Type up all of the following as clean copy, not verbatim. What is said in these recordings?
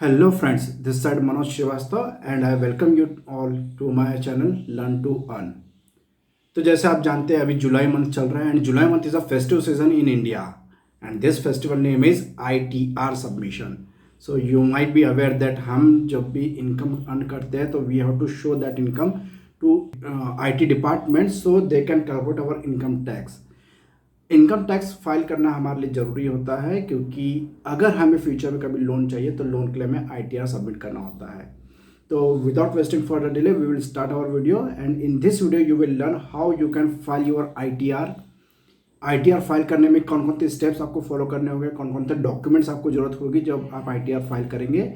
Hello friends, this side Manoj Srivastava and I welcome you all to my channel Learn to Earn। तो जैसे आप जानते हैं अभी जुलाई मंथ चल रहा है and July month is a festive season in India and this festival name is ITR submission. So you might be aware that हम जब भी इनकम अर्न करते हैं तो we have to show that income to IT department so they can calculate our income tax. Income tax file करना हमारे लिए ज़रूरी होता है क्योंकि अगर हमें फ्यूचर में कभी लोन चाहिए तो लोन के लिए हमें ITR सबमिट करना होता है। तो without wasting further delay we will start our video and in this video you will learn how you can file your ITR file करने में कौन कौन से स्टेप्स आपको फॉलो करने होंगे, कौन कौन से डॉक्यूमेंट्स आपको जरूरत होगी जब आप ITR फाइल करेंगे।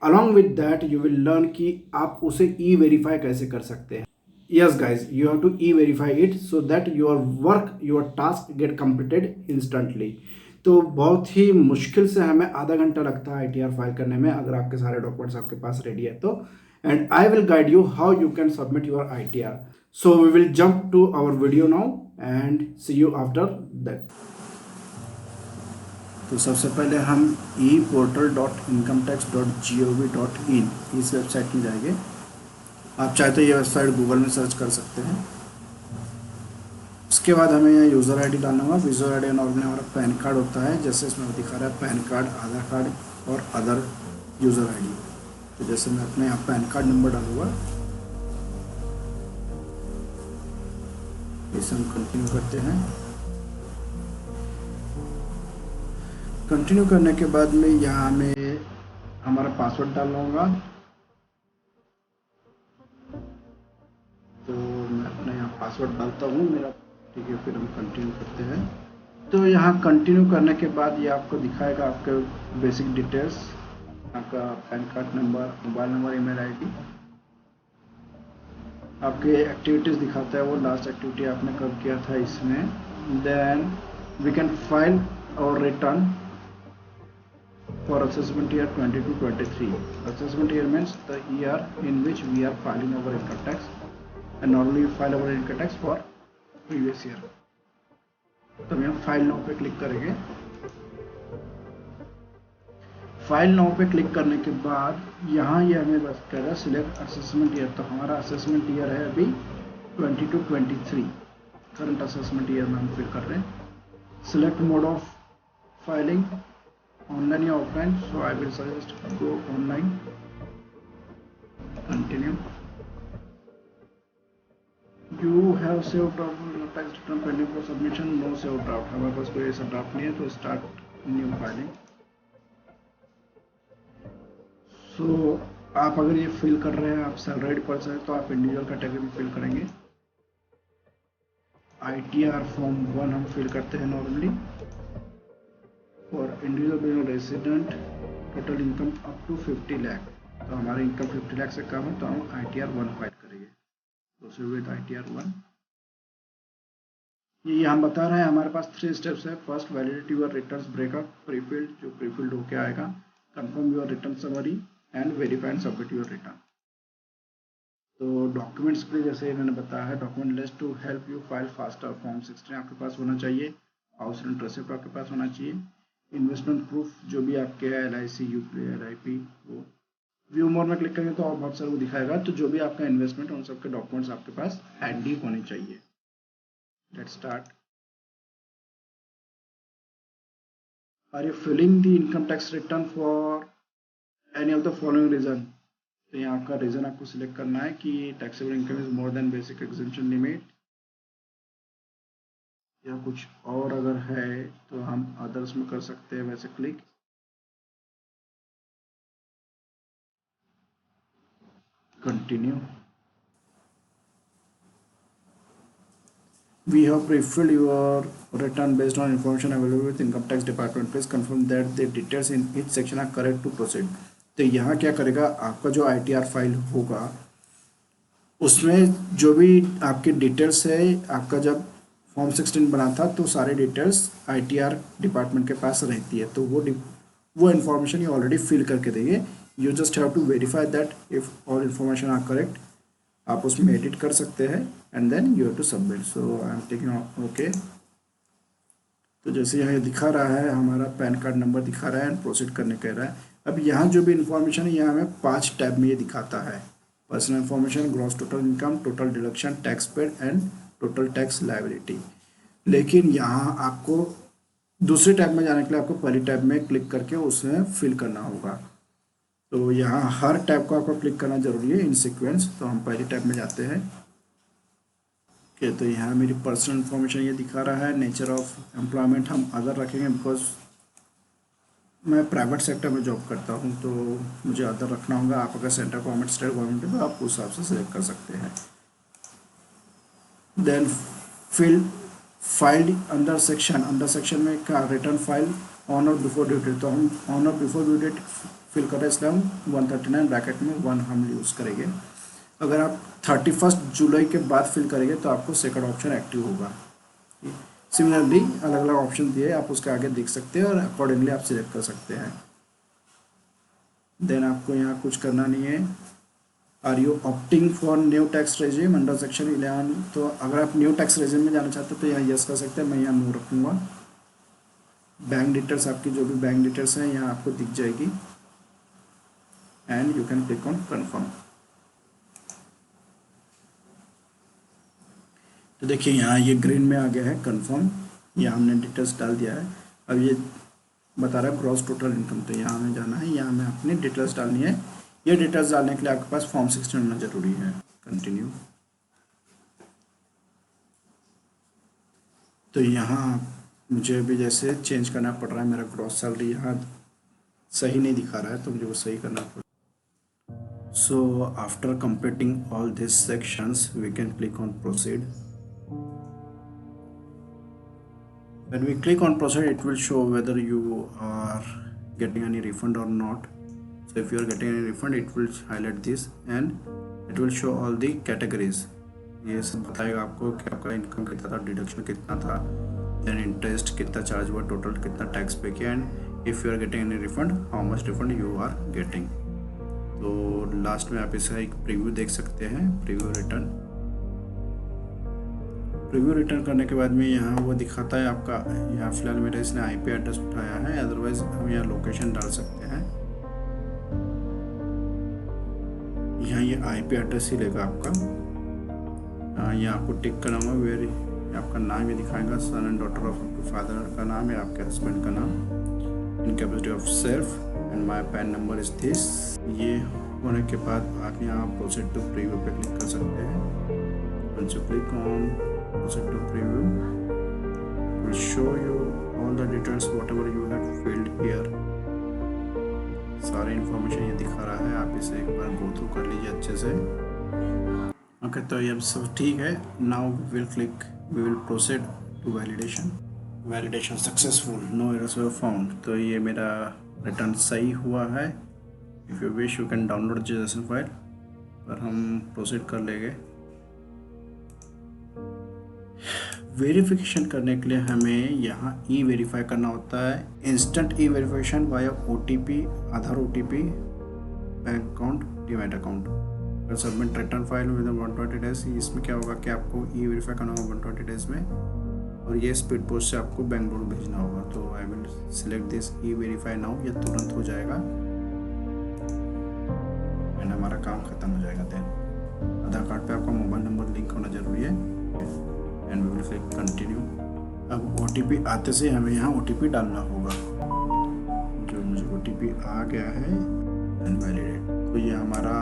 Along with that you will learn कि आप उसे ई वेरीफाई कैसे कर सकते हैं। Yes guys, you have to e-verify it so that your work, your task get completed instantly। तो बहुत ही मुश्किल से हमें आधा घंटा लगता है ITR फाइल करने में अगर आपके सारे डॉक्यूमेंट्स आपके पास रेडी है तो। And I will guide you how you can submit your ITR। So we will jump to our video now and see you after that. तो सबसे पहले हम eportal.incometax.gov.in इस वेबसाइट में जाएंगे। आप चाहे तो ये वेबसाइट गूगल में सर्च कर सकते हैं। उसके बाद हमें यहाँ यूज़र आईडी डालना होगा। यूज़र आईडी नॉर्मली हमारा पैन कार्ड होता है, जैसे इसमें दिखा रहा है पैन कार्ड, आधार कार्ड और अदर यूज़र आईडी। तो जैसे मैं अपने यहाँ पैन कार्ड नंबर डालूँगा, इसे हम कंटिन्यू करते हैं। कंटिन्यू करने के बाद में यहाँ हमें हमारा पासवर्ड डालना होगा। तो मैं अपने यहाँ पासवर्ड डालता हूँ मेरा, ठीक है। फिर हम कंटिन्यू करते हैं। तो यहाँ कंटिन्यू करने के बाद ये आपको दिखाएगा आपके बेसिक डिटेल्स, आपका pan card number, mobile number, email ID, आपके एक्टिविटीज़ दिखाता है वो लास्ट एक्टिविटी आपने कब किया था इसमें। देन वी कैन फाइल और return for assessment year 22-23. Assessment year means the year in which we are filing our income tax, and normally we file our income tax for previous year। तो हम file now पे click करेंगे। File now पे click करने के बाद यहाँ ये हमें बस कहेगा सिलेक्ट असेसमेंट ईयर। तो हमारा असेसमेंट ईयर है अभी 22-23, करंट असेसमेंट ईयर में हम फिल कर रहे हैं। Select mode of filing, online या offline, so I will suggest go online. Continue. You have save draft tax return pending for submission, no save draft. हमारे पास कोई ऐसा ड्राफ्ट नहीं है तो स्टार्ट न्यू फाइलिंग। सो आप अगर ये फिल कर रहे हैं, आप सैलरीड पर्सन है तो आप इंडिविजुअल कैटेगरी में फिल करेंगे। ITR फॉर्म 1 हम फिल करते हैं नॉर्मली। और individual business resident, total income up to 50 lakh. तो हमारी इनकम 50 लाख से कम है तो हम ITR 1 फाइल करेंगे। Proceed with ITR 1। ये हम बता रहे हैं हमारे पास 3 स्टेप्स है। First, validate your returns breakup, prefilled, जो प्रीफिल्ड होके आएगा। Confirm your return summary and verify and submit your return. तो डॉक्यूमेंट्स के जैसे मैंने बताया है, document list to help you file faster. Form 16 आपके पास होना चाहिए। हाउस रेंट रिसिप्ट आपके पास होना चाहिए। इन्वेस्टमेंट प्रूफ जो भी आपके है, LIC, UPI, LIP, वो व्यू मोर में क्लिक करेंगे तो और बहुत सारे वो दिखाएगा। तो जो भी आपका इन्वेस्टमेंट, उन सबके डॉक्यूमेंट्स आपके पास हैंडी होने चाहिए। Let's start. Are you filling the income tax return for any of the following reason. तो यहाँ आपका रीजन आपको सिलेक्ट करना है कि taxable income is more than basic exemption limit, या कुछ और अगर है तो हम अदर्स में कर सकते हैं वैसे click. Continue. We have pre-filled your return based on information available with income tax department. Please confirm that the details in each section are correct to proceed। तो यहाँ क्या करेगा, आपका जो ITR फाइल होगा उसमें जो भी आपके डिटेल्स है, आपका जब फॉर्म 16 बना था तो सारे डिटेल्स ITR डिपार्टमेंट के पास रहती है। तो वो इन्फॉर्मेशन ये ऑलरेडी फिल करके देंगे। You just have to verify that if all information are correct. आप उसमें एडिट कर सकते हैं and then you have to submit. So I am taking okay. तो जैसे यहाँ दिखा रहा है हमारा पैन कार्ड नंबर दिखा रहा है एंड प्रोसीड करने कह रहा है। अब यहाँ जो भी इंफॉर्मेशन है यहाँ हमें 5 टैब में ये दिखाता है। Personal information, gross total income, total deduction, tax paid and total tax liability. लेकिन यहाँ आपको दूसरे टैब में जाने के लिए आपको पहली टैब में क्लिक करके उसमें फिल करना होगा। तो यहाँ हर टैब को आपको क्लिक करना जरूरी है इन सीक्वेंस। तो हम पहली टैब में जाते हैं। ओके, तो यहाँ मेरी पर्सनल इन्फॉर्मेशन ये दिखा रहा है। नेचर ऑफ एम्प्लॉयमेंट हम अदर रखेंगे, बिकॉज मैं प्राइवेट सेक्टर में जॉब करता हूँ तो मुझे अदर रखना होगा। आप अगर सेंट्रल गवर्नमेंट, स्टेट गवर्नमेंट है तो आप उस हिसाब से सिलेक्ट कर सकते हैं। Then fill filed under section में क्या, रिटर्न फाइल ऑन और बिफोर ड्यू डेट। तो हम ऑन और बिफोर ड्यू डेट फिल कर रहे हैं, इसलिए हम 139 ब्रैकेट में 1 हम यूज़ करेंगे। अगर आप 31 जुलाई के बाद फिल करेंगे तो आपको सेकंड ऑप्शन एक्टिव होगा। सिमिलरली अलग अलग ऑप्शन दिए, आप उसके आगे देख सकते हैं और अकॉर्डिंगली आप सिलेक्ट कर सकते हैं। देन आपको यहाँ कुछ करना नहीं है। Are you opting for new tax regime under section 11। तो अगर आप न्यू टैक्स रेजिम में जाना चाहते हैं तो यहाँ यस कर सकते हैं, मैं यहाँ नो रखूँगा। बैंक डिटेल्स, आपकी जो भी बैंक डिटेल्स हैं यहाँ आपको दिख जाएगी and you can click on confirm. तो देखिए यहाँ ये ग्रीन में आ गया है कन्फर्म, यहाँ हमने डिटेल्स डाल दिया है। अब ये बता रहा है ग्रॉस टोटल इनकम, तो यहाँ हमें जाना है, यहाँ हमें अपनी डिटेल्स डालनी है। ये डिटेल्स डालने के लिए आपके पास फॉर्म 16 होना जरूरी है। कंटिन्यू। तो यहाँ मुझे भी जैसे चेंज करना पड़ रहा है, मेरा ग्रॉस सैलरी यहाँ सही नहीं दिखा रहा है तो मुझे वो सही करना पड़ेगा। So after completing all this sections we can click on proceed. When we click on proceed, it will show whether you are getting any refund or not. So if you are getting any refund, it will highlight this and it will show all the categories. ये सब बताएगा आपको कि आपका income कितना था, deduction कितना था, देन इंटरेस्ट कितना चार्ज हुआ, टोटल कितना टैक्स पे किया, and if you are getting any refund, how much refund you are getting. तो लास्ट में आप इसका एक प्रीव्यू देख सकते हैं, प्रीव्यू रिटर्न करने के बाद में यहाँ वो दिखाता है आपका। यहाँ फिलहाल मेरा इसने आईपी एड्रेस उठाया है, अदरवाइज हम यहाँ लोकेशन डाल सकते हैं। यहाँ ये आईपी एड्रेस ही लेगा आपका। यहाँ आपको टिक करना होगा वेरी, आपका नाम ये दिखाएगा, सन एंड डॉटर ऑफ आपके फादर का नाम है, आपके हस्बैंड का नाम, in capacity of self and my pan number is this. ये होने के बाद आप यहाँ प्रोसीड टू प्रीव्यू पे क्लिक कर सकते हैं। Once you click on proceed to preview, it will show you all the details whatever you have filled here. सारे इन्फॉर्मेशन ये दिखा रहा है, आप इसे एक बार गो थ्रू कर लीजिए अच्छे से। ओके, तो ये सब ठीक है। Now we will proceed to validation successful, no errors were found. तो ये मेरा रिटर्न सही हुआ है। If you wish you can download JSON file, पर हम प्रोसीड कर लेंगे। वेरिफिकेशन करने के लिए हमें यहाँ ई वेरीफाई करना होता है। Instant e verification via OTP, Aadhaar OTP, bank account, demat account. अगर submit return file with 120 days, इसमें क्या होगा कि आपको ई वेरीफाई करना होगा 120 डेज में, और ये स्पीड पोस्ट से आपको बेंगलुरु भेजना होगा। तो I will select this E verify now, ये तुरंत हो जाएगा एंड हमारा काम खत्म हो जाएगा। देन आधार कार्ड पे आपका मोबाइल नंबर लिंक होना जरूरी है and we will click continue. अब OTP आते से हमें यहाँ OTP डालना होगा, जो मुझे OTP आ गया है एंड वैलिडेट। तो ये हमारा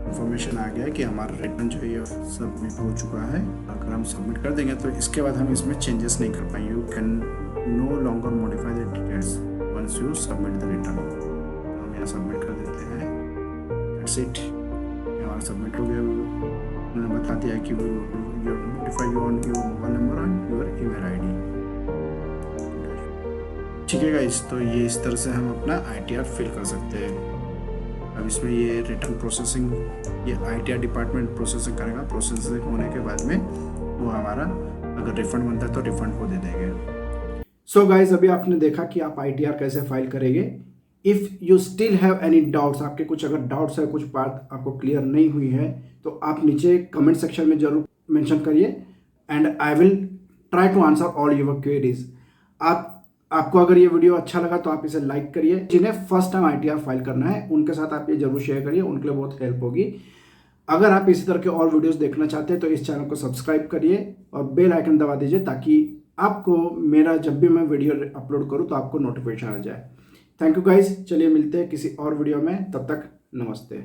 इंफॉर्मेशन आ गया है कि हमारा रिटर्न जो है ये सबमिट हो चुका है। अगर हम सबमिट कर देंगे तो इसके बाद हम इसमें चेंजेस नहीं कर पाएंगे। You can no longer modify the details once you submit the return. तो हम यहाँ सबमिट कर देते हैं, दैट्स इट, हमारा सबमिट हो गया। उन्होंने बता दिया कि वो notify you on your mobile number and your email ID। ठीक है गाइस, तो ये इस तरह से हम अपना ITR फिल कर सकते हैं। अब इसमें ये रिटर्न प्रोसेसिंग, ये ITR डिपार्टमेंट प्रोसेसिंग करेगा। प्रोसेसिंग होने के बाद में वो हमारा अगर रिफंड बनता है तो रिफंड वो दे देंगे। सो गाइस, अभी आपने देखा कि आप ITR कैसे फाइल करेंगे। If you still have any doubts, आपके कुछ अगर डाउट्स है, कुछ बात आपको क्लियर नहीं हुई है, तो आप नीचे कमेंट सेक्शन में जरूर मेंशन करिए and I will try to answer all your queries. आप आपको अगर ये वीडियो अच्छा लगा तो आप इसे लाइक करिए। जिन्हें फर्स्ट टाइम ITR फाइल करना है उनके साथ आप ये जरूर शेयर करिए, उनके लिए बहुत हेल्प होगी। अगर आप इसी तरह के और वीडियोस देखना चाहते हैं तो इस चैनल को सब्सक्राइब करिए और बेल आइकन दबा दीजिए, ताकि आपको मेरा जब भी मैं वीडियो अपलोड करूं तो आपको नोटिफिकेशन आ जाए। थैंक यू गाइज, चलिए मिलते हैं किसी और वीडियो में, तब तक नमस्ते।